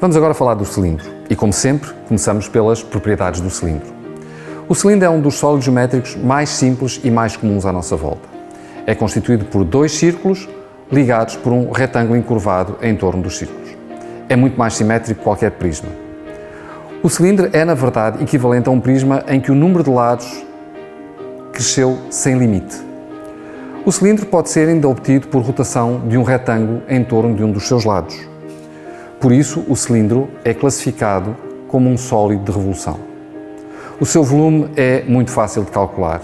Vamos agora falar do cilindro e, como sempre, começamos pelas propriedades do cilindro. O cilindro é um dos sólidos geométricos mais simples e mais comuns à nossa volta. É constituído por dois círculos ligados por um retângulo encurvado em torno dos círculos. É muito mais simétrico que qualquer prisma. O cilindro é, na verdade, equivalente a um prisma em que o número de lados cresceu sem limite. O cilindro pode ser ainda obtido por rotação de um retângulo em torno de um dos seus lados. Por isso, o cilindro é classificado como um sólido de revolução. O seu volume é muito fácil de calcular.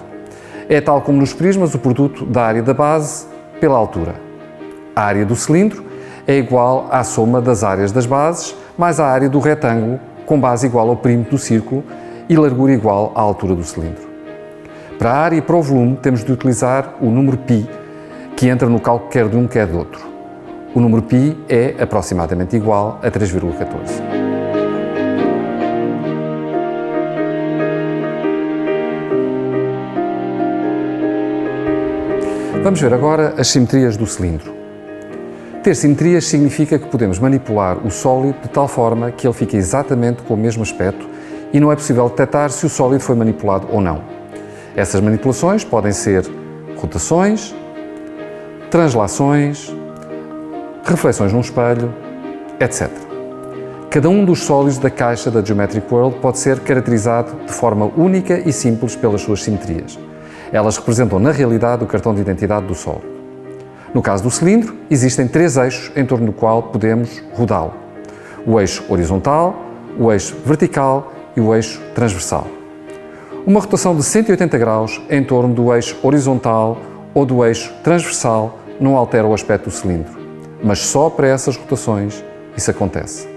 É, tal como nos prismas, o produto da área da base pela altura. A área do cilindro é igual à soma das áreas das bases mais a área do retângulo, com base igual ao perímetro do círculo e largura igual à altura do cilindro. Para a área e para o volume, temos de utilizar o número π, que entra no cálculo quer de um, quer de outro. O número π é aproximadamente igual a 3,14. Vamos ver agora as simetrias do cilindro. Ter simetrias significa que podemos manipular o sólido de tal forma que ele fique exatamente com o mesmo aspecto e não é possível detectar se o sólido foi manipulado ou não. Essas manipulações podem ser rotações, translações, reflexões num espelho, etc. Cada um dos sólidos da caixa da Geometric World pode ser caracterizado de forma única e simples pelas suas simetrias. Elas representam, na realidade, o cartão de identidade do sólido. No caso do cilindro, existem três eixos em torno do qual podemos rodá-lo: o eixo horizontal, o eixo vertical e o eixo transversal. Uma rotação de 180 graus em torno do eixo horizontal ou do eixo transversal não altera o aspecto do cilindro, mas só para essas rotações isso acontece.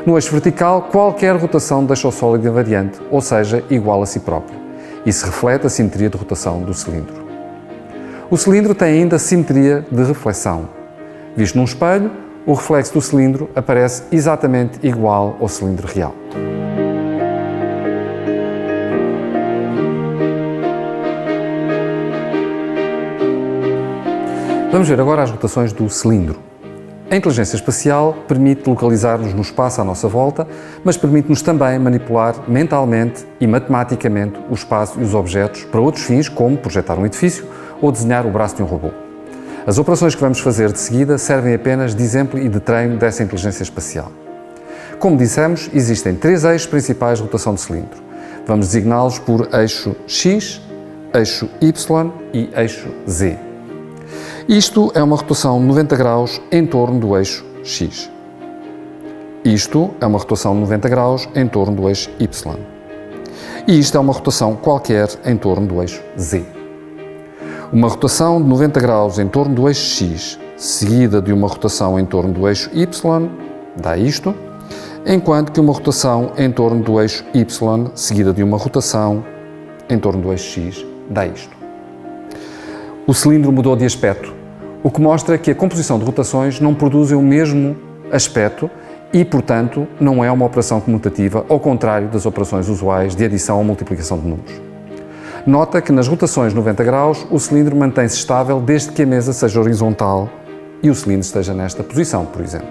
No eixo vertical, qualquer rotação deixa o sólido invariante, ou seja, igual a si próprio. Isso reflete a simetria de rotação do cilindro. O cilindro tem ainda simetria de reflexão. Visto num espelho, o reflexo do cilindro aparece exatamente igual ao cilindro real. Vamos ver agora as rotações do cilindro. A inteligência espacial permite localizar-nos no espaço à nossa volta, mas permite-nos também manipular mentalmente e matematicamente o espaço e os objetos para outros fins, como projetar um edifício ou desenhar o braço de um robô. As operações que vamos fazer de seguida servem apenas de exemplo e de treino dessa inteligência espacial. Como dissemos, existem três eixos principais de rotação do cilindro. Vamos designá-los por eixo X, eixo Y e eixo Z. Isto é uma rotação de 90 graus em torno do eixo X. Isto é uma rotação de 90 graus em torno do eixo Y. E isto é uma rotação qualquer em torno do eixo Z. Uma rotação de 90 graus em torno do eixo X, seguida de uma rotação em torno do eixo Y, dá isto, enquanto que uma rotação em torno do eixo Y, seguida de uma rotação em torno do eixo X, dá isto. O cilindro mudou de aspecto, o que mostra que a composição de rotações não produzem o mesmo aspecto e, portanto, não é uma operação comutativa, ao contrário das operações usuais de adição ou multiplicação de números. Nota que nas rotações 90 graus o cilindro mantém-se estável desde que a mesa seja horizontal e o cilindro esteja nesta posição, por exemplo.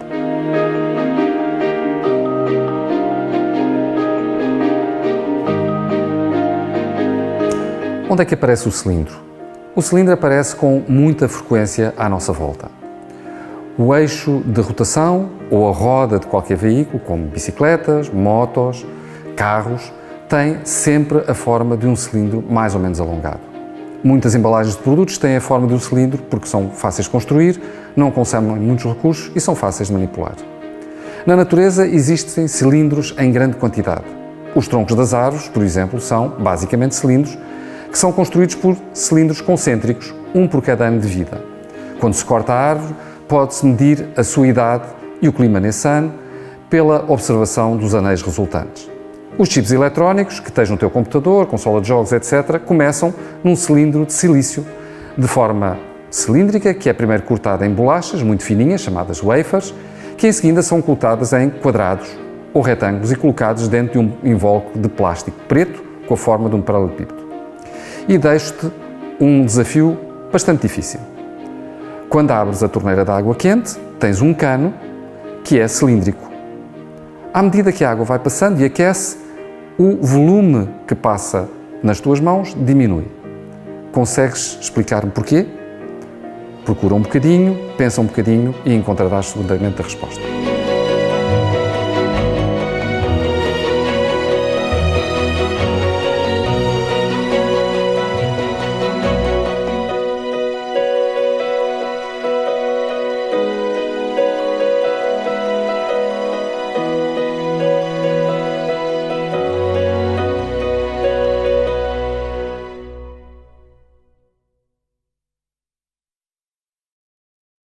Onde é que aparece o cilindro? O cilindro aparece com muita frequência à nossa volta. O eixo de rotação ou a roda de qualquer veículo, como bicicletas, motos, carros, tem sempre a forma de um cilindro mais ou menos alongado. Muitas embalagens de produtos têm a forma de um cilindro porque são fáceis de construir, não consomem muitos recursos e são fáceis de manipular. Na natureza existem cilindros em grande quantidade. Os troncos das árvores, por exemplo, são basicamente cilindros que são construídos por cilindros concêntricos, um por cada ano de vida. Quando se corta a árvore, pode-se medir a sua idade e o clima nesse ano pela observação dos anéis resultantes. Os chips eletrónicos que tens no teu computador, consola de jogos, etc., começam num cilindro de silício, de forma cilíndrica, que é primeiro cortada em bolachas muito fininhas, chamadas wafers, que em seguida são cortadas em quadrados ou retângulos e colocados dentro de um invólucro de plástico preto com a forma de um paralelepípedo. E deixo-te um desafio bastante difícil. Quando abres a torneira de água quente, tens um cano que é cilíndrico. À medida que a água vai passando e aquece, o volume que passa nas tuas mãos diminui. Consegues explicar-me porquê? Procura um bocadinho, pensa um bocadinho e encontrarás seguramente a resposta.